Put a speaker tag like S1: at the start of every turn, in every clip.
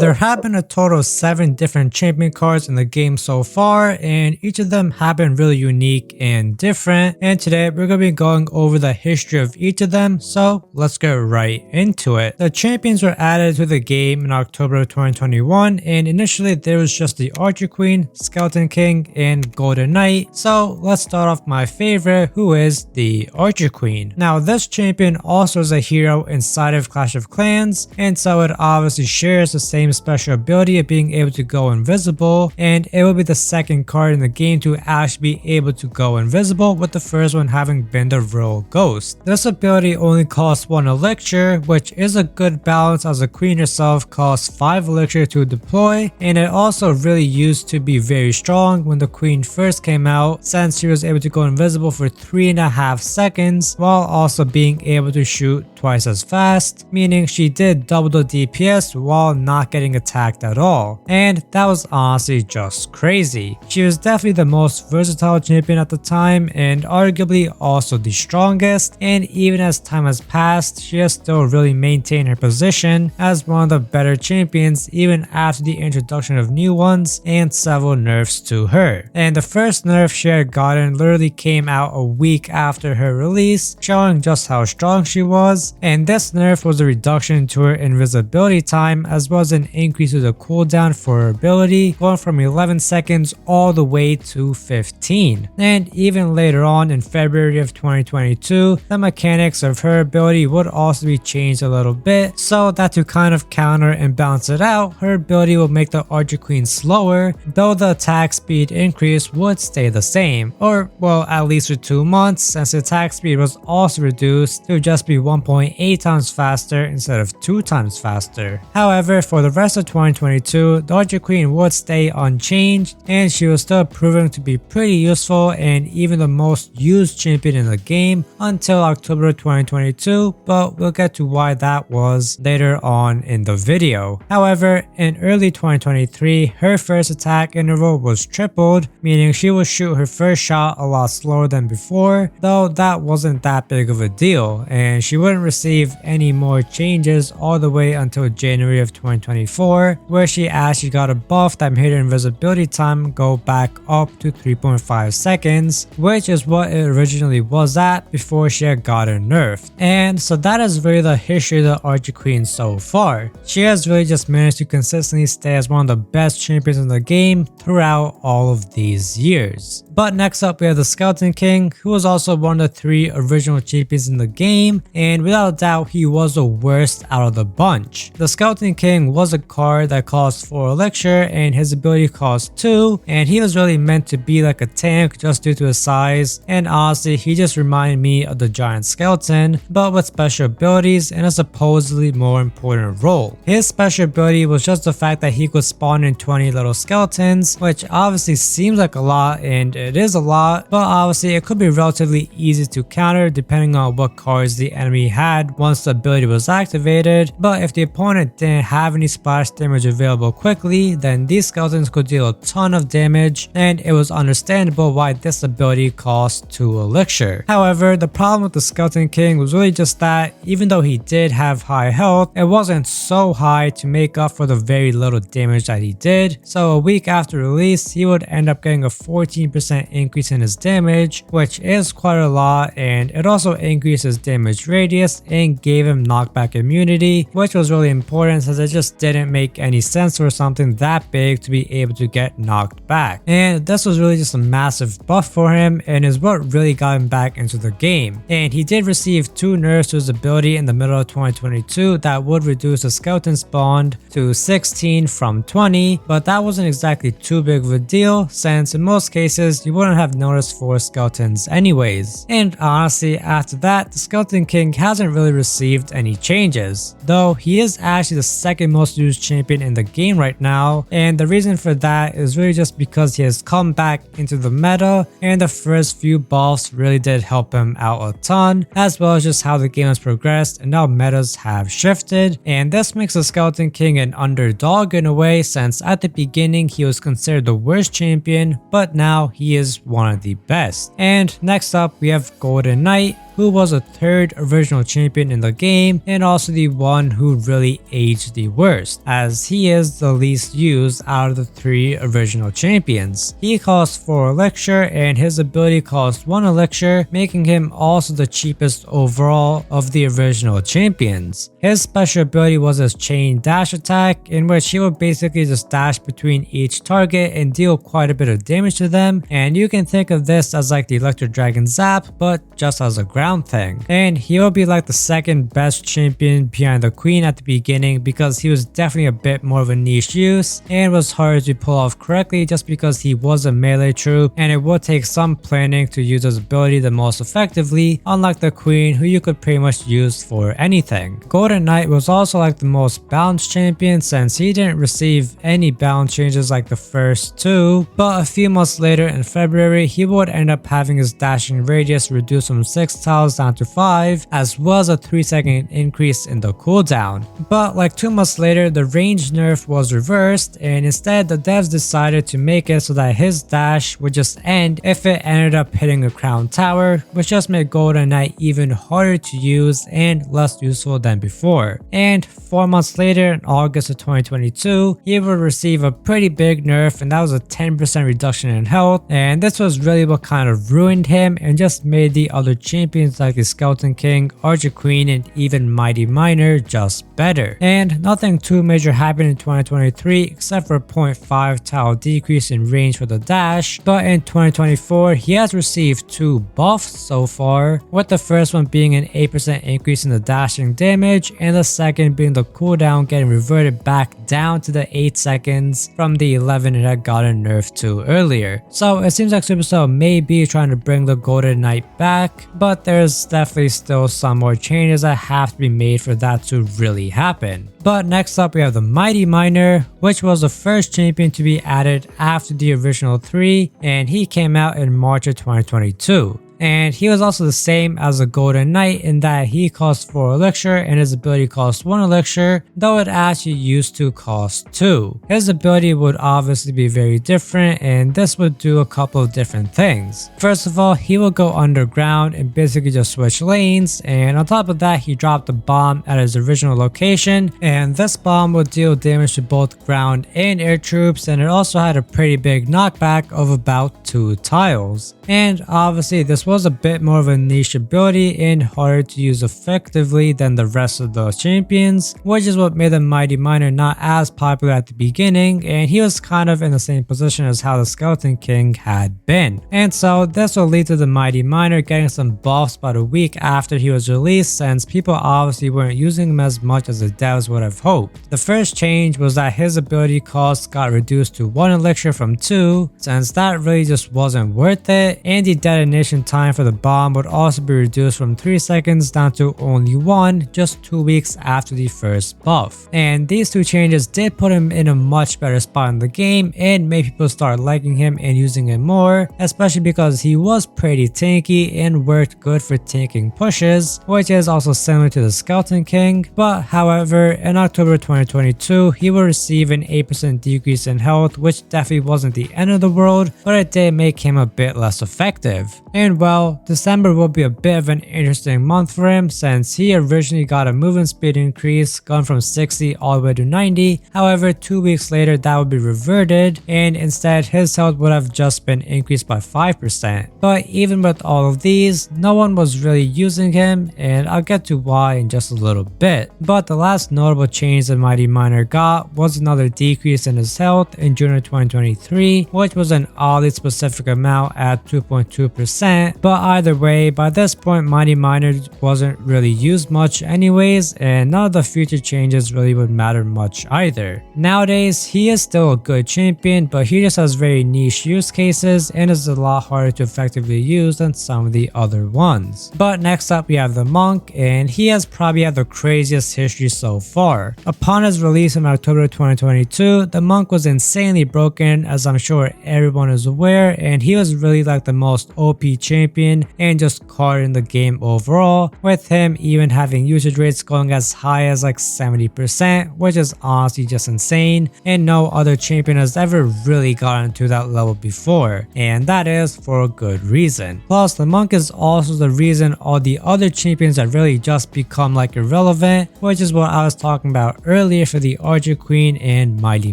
S1: There have been a total of 7 different champion cards in the game so far, and each of them have been really unique and different. And today we're going to be going over the history of each of them, so let's get right into it. The champions were added to the game in October of 2021, and initially there was just the Archer Queen, Skeleton King, and Golden Knight. So let's start off my favorite, who is the Archer Queen. Now this champion also is a hero inside of Clash of Clans, and so it obviously shares the same special ability of being able to go invisible, and it will be the second card in the game to actually be able to go invisible, with the first one having been the Royal Ghost. This ability only costs 1 elixir, which is a good balance as the queen herself costs 5 elixir to deploy, and it also really used to be very strong when the queen first came out, since she was able to go invisible for 3.5 seconds while also being able to shoot twice as fast, meaning she did double the DPS while not getting attacked at all. And that was honestly just crazy. She was definitely the most versatile champion at the time, and arguably also the strongest, and even as time has passed, she has still really maintained her position as one of the better champions even after the introduction of new ones and several nerfs to her. And the first nerf she had gotten literally came out a week after her release, showing just how strong she was, and this nerf was a reduction to her invisibility time as well as an increase to the cooldown for her ability, going from 11 seconds all the way to 15. And even later on in February of 2022, the mechanics of her ability would also be changed a little bit, so that to kind of counter and balance it out, her ability will make the Archer Queen slower, though the attack speed increase would stay the same, or well, at least for 2 months, since the attack speed was also reduced to just be 1.8 times faster instead of 2 times faster. However, for the rest of 2022, the Archer Queen would stay unchanged, and she was still proving to be pretty useful and even the most used champion in the game until October 2022, but we'll get to why that was later on in the video. However, in early 2023, her first attack interval was tripled, meaning she would shoot her first shot a lot slower than before, though that wasn't that big of a deal, and she wouldn't receive any more changes all the way until January of 2024, where she actually got a buff that made her invisibility time go back up to 3.5 seconds, which is what it originally was at before she had gotten nerfed. And so that is really the history of the Archer Queen so far. She has really just managed to consistently stay as one of the best champions in the game throughout all of these years. But next up we have the Skeleton King, who was also one of the 3 original champions in the game, and without a doubt he was the worst out of the bunch. The Skeleton King was a card that cost 4 elixir and his ability cost 2, and he was really meant to be like a tank just due to his size, and honestly he just reminded me of the giant skeleton but with special abilities and a supposedly more important role. His special ability was just the fact that he could spawn in 20 little skeletons, which obviously seems like a lot, and it is a lot, but obviously it could be relatively easy to counter depending on what cards the enemy had once the ability was activated. But if the opponent didn't have any splash damage available quickly, then these skeletons could deal a ton of damage, and it was understandable why this ability cost 2 elixir. However, the problem with the Skeleton King was really just that even though he did have high health, it wasn't so high to make up for the very little damage that he did. So a week after release, he would end up getting a 14% increase in his damage, which is quite a lot, and it also increased his damage radius and gave him knockback immunity, which was really important since it just didn't make any sense for something that big to be able to get knocked back. And this was really just a massive buff for him and is what really got him back into the game. And he did receive 2 nerfs to his ability in the middle of 2022 that would reduce the skeleton spawn to 16 from 20, but that wasn't exactly too big of a deal since in most cases you wouldn't have noticed 4 skeletons anyways. And honestly, after that, the Skeleton King hasn't really received any changes, though he is actually the second most used champion in the game right now, and the reason for that is really just because he has come back into the meta, and the first few buffs really did help him out a ton, as well as just how the game has progressed and now metas have shifted, and this makes the Skeleton King an underdog in a way since at the beginning he was considered the worst champion, but now he is one of the best. And next up we have Golden Knight, who was the third original champion in the game and also the one who really aged the worst, as he is the least used out of the 3 original champions. He costs 4 elixir and his ability costs 1 elixir, making him also the cheapest overall of the original champions. His special ability was his chain dash attack, in which he would basically just dash between each target and deal quite a bit of damage to them, and you can think of this as like the Electro Dragon Zap, but just as a ground thing. And he will be like the second best champion behind the Queen at the beginning, because he was definitely a bit more of a niche use and was harder to pull off correctly just because he was a melee troop and it would take some planning to use his ability the most effectively, unlike the Queen who you could pretty much use for anything. Golden Knight was also like the most balanced champion since he didn't receive any balance changes like the first 2, but a few months later in February he would end up having his dashing radius reduced from 6 tiles down to 5, as well as a 3-second increase in the cooldown. But like 2 months later, the range nerf was reversed, and instead the devs decided to make it so that his dash would just end if it ended up hitting a crown tower, which just made Golden Knight even harder to use and less useful than before. And 4 months later, in August of 2022, he would receive a pretty big nerf, and that was a 10% reduction in health, and this was really what kind of ruined him and just made the other champions like the Skeleton King, Archer Queen, and even Mighty Miner just better. And nothing too major happened in 2023 except for a 0.5 tile decrease in range for the dash, but in 2024 he has received 2 buffs so far, with the first one being an 8% increase in the dashing damage and the second being the cooldown getting reverted back down to the 8 seconds from the 11 it had gotten nerfed to earlier. So it seems like Supercell may be trying to bring the Golden Knight back, but there's definitely still some more changes that have to be made for that to really happen. But next up we have the Mighty Miner, which was the first champion to be added after the original 3, and he came out in March of 2022. And he was also the same as the Golden Knight in that he costs 4 elixir and his ability costs 1 elixir, though it actually used to cost 2. His ability would obviously be very different, and this would do a couple of different things. First of all, he will go underground and basically just switch lanes, and on top of that he dropped a bomb at his original location, and this bomb would deal damage to both ground and air troops, and it also had a pretty big knockback of about 2 tiles. And obviously this was a bit more of a niche ability and harder to use effectively than the rest of the champions, which is what made the Mighty Miner not as popular at the beginning, and he was kind of in the same position as how the Skeleton King had been. And so this will lead to the Mighty Miner getting some buffs about a week after he was released, since people obviously weren't using him as much as the devs would have hoped. The first change was that his ability cost got reduced to 1 elixir from 2, since that really just wasn't worth it, and the detonation time for the bomb would also be reduced from 3 seconds down to only 1 just 2 weeks after the first buff. And these 2 changes did put him in a much better spot in the game and made people start liking him and using him more, especially because he was pretty tanky and worked good for tanking pushes, which is also similar to the Skeleton King. But however, in October 2022 he will receive an 8% decrease in health, which definitely wasn't the end of the world, but it did make him a bit less effective. And well, December will be a bit of an interesting month for him, since he originally got a movement speed increase going from 60 all the way to 90. However, 2 weeks later that would be reverted, and instead his health would have just been increased by 5%. But even with all of these, no one was really using him, and I'll get to why in just a little bit. But the last notable change the Mighty Miner got was another decrease in his health in June of 2023, which was an oddly specific amount at 2.2%. But either way, by this point Mighty Miner wasn't really used much anyways, and none of the future changes really would matter much either. Nowadays he is still a good champion, but he just has very niche use cases and is a lot harder to effectively use than some of the other ones. But next up we have the Monk, and he has probably had the craziest history so far. Upon his release in October 2022, the Monk was insanely broken, as I'm sure everyone is aware, and he was really like the most OP champion champion and just card in the game overall, with him even having usage rates going as high as like 70%, which is honestly just insane, and no other champion has ever really gotten to that level before, and that is for a good reason. Plus, the monk is also the reason all the other champions that really just become like irrelevant, which is what I was talking about earlier for the Archer Queen and Mighty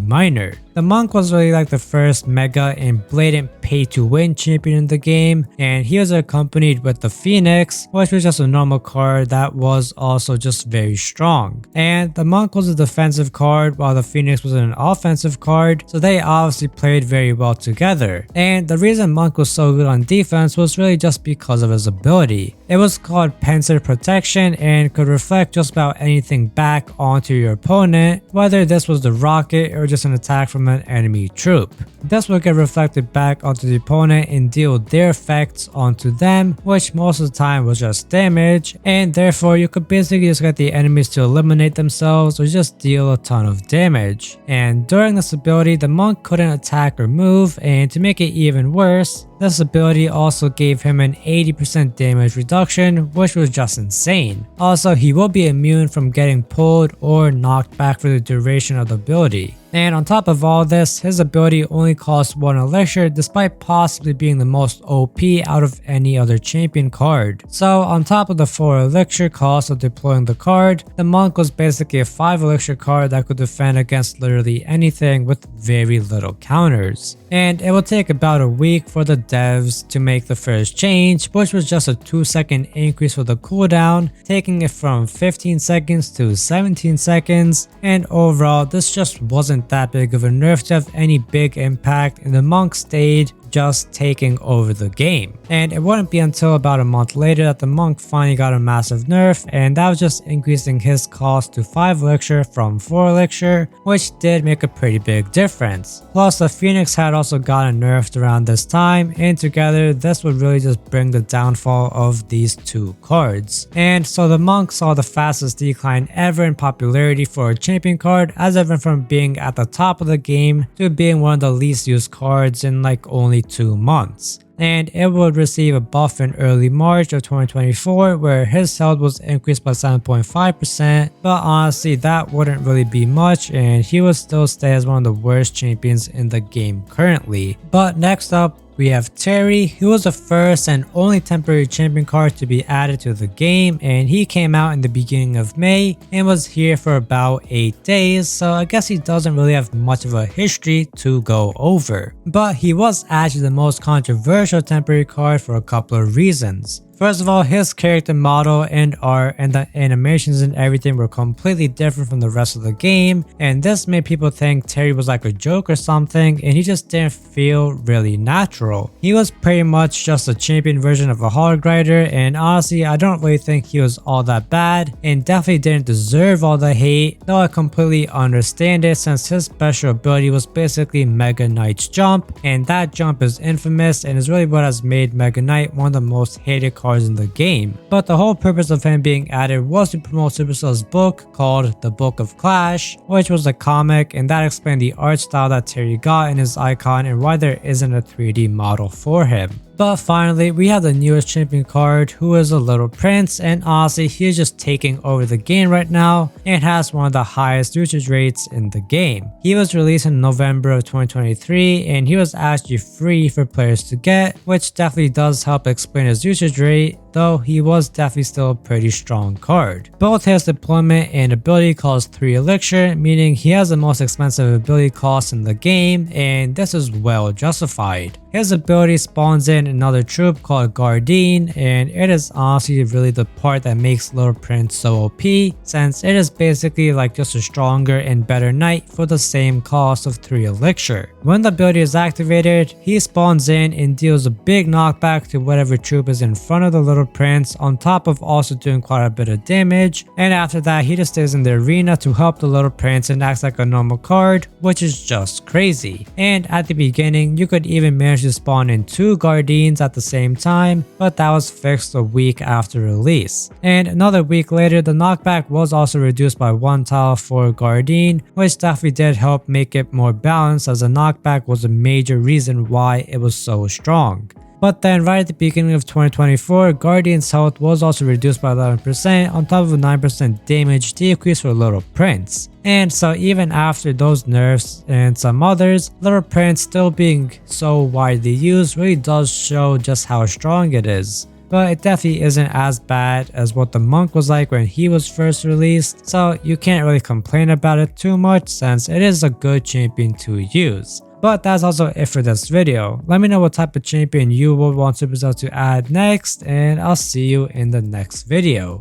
S1: Miner. The monk was really like the first mega and blatant pay to win champion in the game, and he was accompanied with the Phoenix, which was just a normal card that was also just very strong. And the monk was a defensive card while the Phoenix was an offensive card, so they obviously played very well together. And the reason monk was so good on defense was really just because of his ability. It was called Pensive Protection and could reflect just about anything back onto your opponent, whether this was the rocket or just an attack from an enemy troop. This will get reflected back onto the opponent and deal their effects onto them, which most of the time was just damage, and therefore you could basically just get the enemies to eliminate themselves or just deal a ton of damage. And during this ability, the monk couldn't attack or move, and to make it even worse, this ability also gave him an 80% damage reduction, which was just insane. Also, he will be immune from getting pulled or knocked back for the duration of the ability. And on top of all this, his ability only costs 1 elixir despite possibly being the most OP out of any other champion card. So on top of the 4 elixir cost of deploying the card, the monk was basically a 5 elixir card that could defend against literally anything with very little counters. And it will take about a week for the devs to make the first change, which was just a 2-second increase for the cooldown, taking it from 15 seconds to 17 seconds, and overall this just wasn't that big of a nerf to have any big impact, and the monk stayed just taking over the game. And it wouldn't be until about a month later that the monk finally got a massive nerf, and that was just increasing his cost to 5 elixir from 4 elixir, which did make a pretty big difference. Plus, the Phoenix had also gotten nerfed around this time, and together this would really just bring the downfall of these two cards. And so the monk saw the fastest decline ever in popularity for a champion card, as it went from being at the top of the game to being one of the least used cards in like only 2 months. And it would receive a buff in early March of 2024 where his health was increased by 7.5%, but honestly that wouldn't really be much and he would still stay as one of the worst champions in the game currently. But next up, we have Terry, who was the first and only temporary champion card to be added to the game, and he came out in the beginning of May and was here for about 8 days, so I guess he doesn't really have much of a history to go over. But he was actually the most controversial temporary card for a couple of reasons. First of all, his character model and art and the animations and everything were completely different from the rest of the game, and this made people think Terry was like a joke or something, and he just didn't feel really natural. He was pretty much just a champion version of a hog rider, and honestly I don't really think he was all that bad and definitely didn't deserve all the hate, though I completely understand it since his special ability was basically Mega Knight's jump, and that jump is infamous and is really what has made Mega Knight one of the most hated cards in the game. But the whole purpose of him being added was to promote Supercell's book called The Book of Clash, which was a comic, and that explained the art style that Terry got in his icon and why there isn't a 3D model for him. But finally, we have the newest champion card, who is a Little Prince, and honestly he is just taking over the game right now and has one of the highest usage rates in the game. He was released in November of 2023 and he was actually free for players to get, which definitely does help explain his usage rate, though he was definitely still a pretty strong card. Both his deployment and ability cost 3 elixir, meaning he has the most expensive ability cost in the game, and this is well justified. His ability spawns in another troop called Guardian, and it is honestly really the part that makes Little Prince so OP, since it is basically like just a stronger and better knight for the same cost of 3 elixir. When the ability is activated, he spawns in and deals a big knockback to whatever troop is in front of the Little Prince, on top of also doing quite a bit of damage, and after that he just stays in the arena to help the Little Prince and acts like a normal card, which is just crazy. And at the beginning you could even manage to spawn in 2 Guardians at the same time, but that was fixed a week after release. And another week later, the knockback was also reduced by 1 tile for Guardian, which definitely did help make it more balanced, as the knockback was a major reason why it was so strong. But then right at the beginning of 2024, Guardian's health was also reduced by 11% on top of a 9% damage decrease for Little Prince. And so even after those nerfs and some others, Little Prince still being so widely used really does show just how strong it is. But it definitely isn't as bad as what the monk was like when he was first released, so you can't really complain about it too much since it is a good champion to use. But that's also it for this video. Let me know what type of champion you would want Supercell to add next, and I'll see you in the next video.